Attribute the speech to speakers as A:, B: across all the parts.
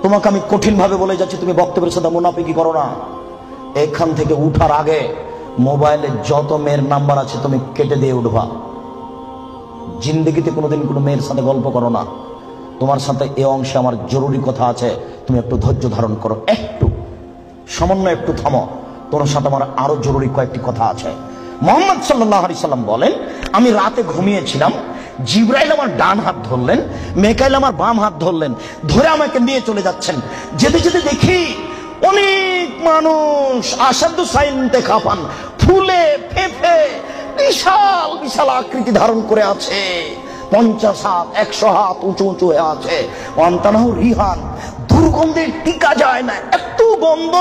A: তোমাকে আমি কঠিন ভাবে বলে যাচ্ছি, তুমি বক্তব্যের সাথে মুনাফিকি করো না। এখান থেকে উঠার আগে মোবাইলে যত মেয়ের নাম্বার আছে তুমি কেটে দিয়ে উঠবা। জিন্দগিতে কোনোদিন কোনো মেয়ের সাথে গল্প করো না। তোমার সাথে এ অংশে আমার জরুরি কথা আছে, তুমি একটু ধৈর্য ধারণ করো, একটু সামান্য একটু থামো। তোমার সাথে আমার আরো জরুরি কয়েকটি কথা আছে। মুহাম্মদ সাল্লাল্লাহু আলাইহি সাল্লাম বলেন, আমি রাতে ঘুমিয়েছিলাম, জিবরাইল আমার ডান হাত ধরলেন, মিকাইল আমার বাম হাত ধরলেন, ধরে আমাকে নিয়ে চলে যাচ্ছেন। যেতে যেতে দেখি অনেক মানুষ আসাদু সাইনতে খাপান, ফুলে ফেঁপে বিশাল বিশাল আকৃতি ধারণ করে আছে। 50 হাত 100 হাত উঁচু উঁচু হয়ে আছে। অন্তানাহু রিহান, দুর্গন্ধে টিকা যায় না, এত গন্ধ।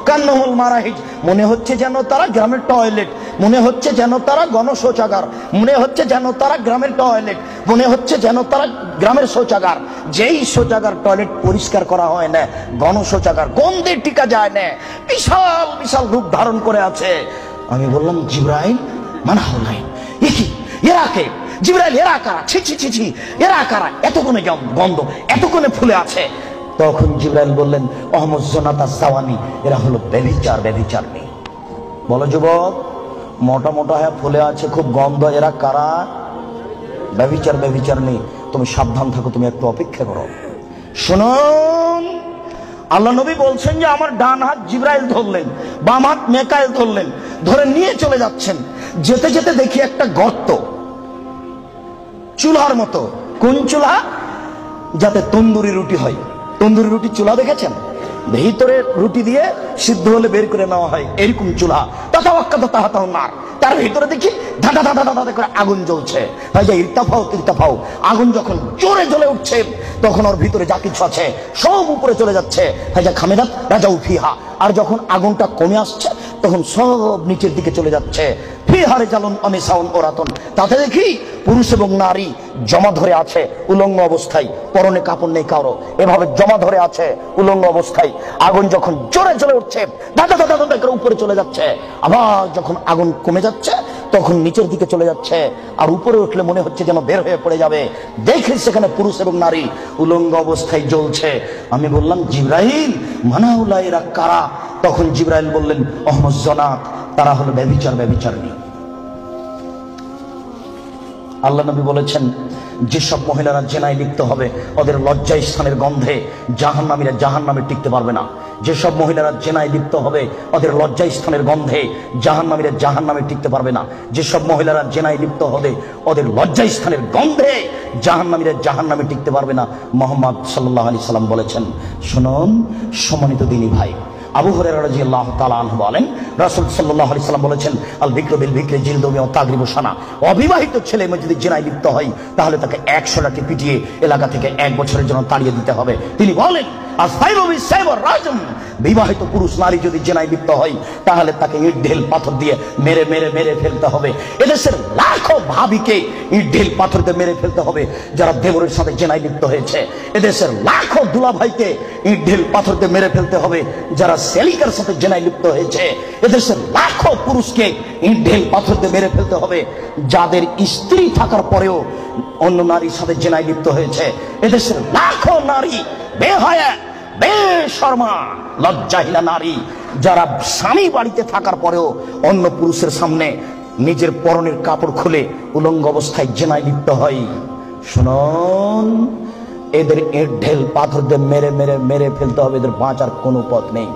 A: কান্নাহুল মারাহিজ, মনে হচ্ছে যেন তারা গ্রামের টয়লেট, মনে হচ্ছে যেন তারা গণশৌচাগার, মনে হচ্ছে যেন তারা গ্রামের টয়লেট, মনে হচ্ছে যেন তারা গ্রামের শৌচাগার। যেই শৌচাগার টয়লেট পরিষ্কার করা হয় না, গণশৌচাগার, গন্ধে টিকা যায় না, বিশাল বিশাল রূপ ধারণ করে আছে। আমি বললাম, জিবরাইল মানা হলাই, কি এরা কে? জিবরাইল, এরা কারা? ছি ছি ছি ছি, এরা কারা? এতক্ষণে গন্ধ, এতক্ষণে ফুলে আছে। তখন জিবরাইল বললেন, অহমদ জোনাতা সাওয়ানি, এরা হলো ব্যভিচার, ব্যভিচারী। বলো যুবক, মোটা মোটা হয়ে ফুলে আছে, খুব গন্ধ, এরা কারা? ব্যভিচার, ব্যভিচারী। তুমি সাবধান থাকো, তুমি একটু অপেক্ষা করো। শুনুন, আল্লাহ নবী বলছেন যে আমার ডান হাত জিবরাইল ধরলেন, বাম হাত মিকাইল ধরলেন, ধরে নিয়ে চলে যাচ্ছেন। যেতে যেতে দেখি একটা গর্ত, চুলার মতো। কোন চুলা? যাতে তন্দুরি রুটি হয়। তন্দুরি রুটি চুলা দেখেছেন? ভিতরে রুটি দিয়ে সিদ্ধ হলে বের করে নেওয়া হয়, এরকম চুলা। তার ভিতরে দেখি ধাঁধা ধাঁধা ধাঁধা করে আগুন জ্বলছে। ইরতাফাও ইরতাফাও, আগুন যখন জোরে জ্বলে উঠছে তখন ওর ভিতরে যা কিছু আছে সব উপরে চলে যাচ্ছে। খামেদাত রাজাউ ফিহা, আর যখন আগুনটা কমে আসছে তখন সব নিচের দিকে চলে যাচ্ছে। ফিহারে জালুন অমিসাউন ওরাতন, তাতে দেখি পুরুষ এবং নারী জমা ধরে আছে উলঙ্গ অবস্থায়, পরনে কাপড় নেই কারো, এভাবে জমা ধরে আছে উলঙ্গ অবস্থায়। আগুন যখন জোরে জ্বলে উঠছে, দাদা দাদা দাদা করে উপরে চলে যাচ্ছে, আবার যখন আগুন কমে যাচ্ছে তখন নিচের দিকে চলে যাচ্ছে। আর উপরে উঠলে মনে হচ্ছে যেন বের হয়ে পড়ে যাবে। দেখি সেখানে পুরুষ এবং নারী উলঙ্গ অবস্থায় জ্বলছে। আমি বললাম, জিবরাইল মানাউলা, এরা কারা? তখন জিবরাইল বললেন, অহমদ জনাত, তারা হলো ব্যভিচার, ব্যভিচারী। আল্লাহ নবী বলেছেন, যেসব মহিলারা জেনায় লিপ্ত হবে ওদের লজ্জা স্থানের গন্ধে জাহান্নামীরা জাহান্নামে টিকতে পারবে না। যেসব মহিলারা জেনায় লিপ্ত হবে ওদের লজ্জা স্থানের গন্ধে জাহান্নামীরা জাহান্নামে টিকতে পারবে না। যেসব মহিলারা জেনায় লিপ্ত হবে ওদের লজ্জা স্থানের গন্ধে জাহান্নামীরা জাহান্নামে টিকতে পারবে না। মুহাম্মদ সাল্লাল্লাহু আলাইহি সাল্লাম বলেছেন। শুনুন সম্মানিত দিনী ভাই, আবু হুরায়রা রাদিয়াল্লাহু তাআলা আনহু বলেন, রাসূল সাল্লাল্লাহু আলাইহি সাল্লাম বলেছেন, আল বিকরু বিল বিকরি জিলদু ওয়া তাগরিবু সানা। অবিবাহিত ছেলে যদি জেনায় লিপ্ত হয় তাহলে তাকে 100 লাঠি পিটিয়ে এলাকা থেকে 1 বছরের জন্য তাড়িয়ে দিতে হবে। তিনি বলেন, আসফাইরু বিসাইবর রাজম, বিবাহিত পুরুষ নারী যদি জেনায় লিপ্ত হয় তাহলে তাকে ইট ঢেল পাথর দিয়ে মেরে মেরে মেরে ফেলতে হবে। এদেশের লাখো ভাবিকে ইট ঢেল পাথর দিয়ে মেরে ফেলতে হবে যারা দেবরের সাথে জেনায় লিপ্ত হয়েছে। এদেশের লাখো দুলাভাইকে ইট ঢেল পাথর দিয়ে মেরে ফেলতে হবে যারা সেলিকার সাথে জেনায় লিপ্ত হয়েছে। এদেশের লাখো পুরুষকে ইট ঢেল পাথর দিয়ে মেরে ফেলতে হবে যাদের স্ত্রী থাকার পরেও অন্য নারীর সাথে জেনায় লিপ্ত হয়েছে। এদেশের লাখো নারী বেহায়া, বেশরমা, লজ্জাহীনা নারী যারা স্বামী বাড়িতে থাকার পরেও অন্য পুরুষের সামনে নিজের পরনের কাপড় খুলে উলঙ্গ অবস্থায় জেনায় লিপ্ত হয়। শুনুন, এদের ইট ঢেল পাথর দিয়ে মেরে মেরে মেরে ফেলতে হবে, এদের বাঁচার কোনো পথ নেই।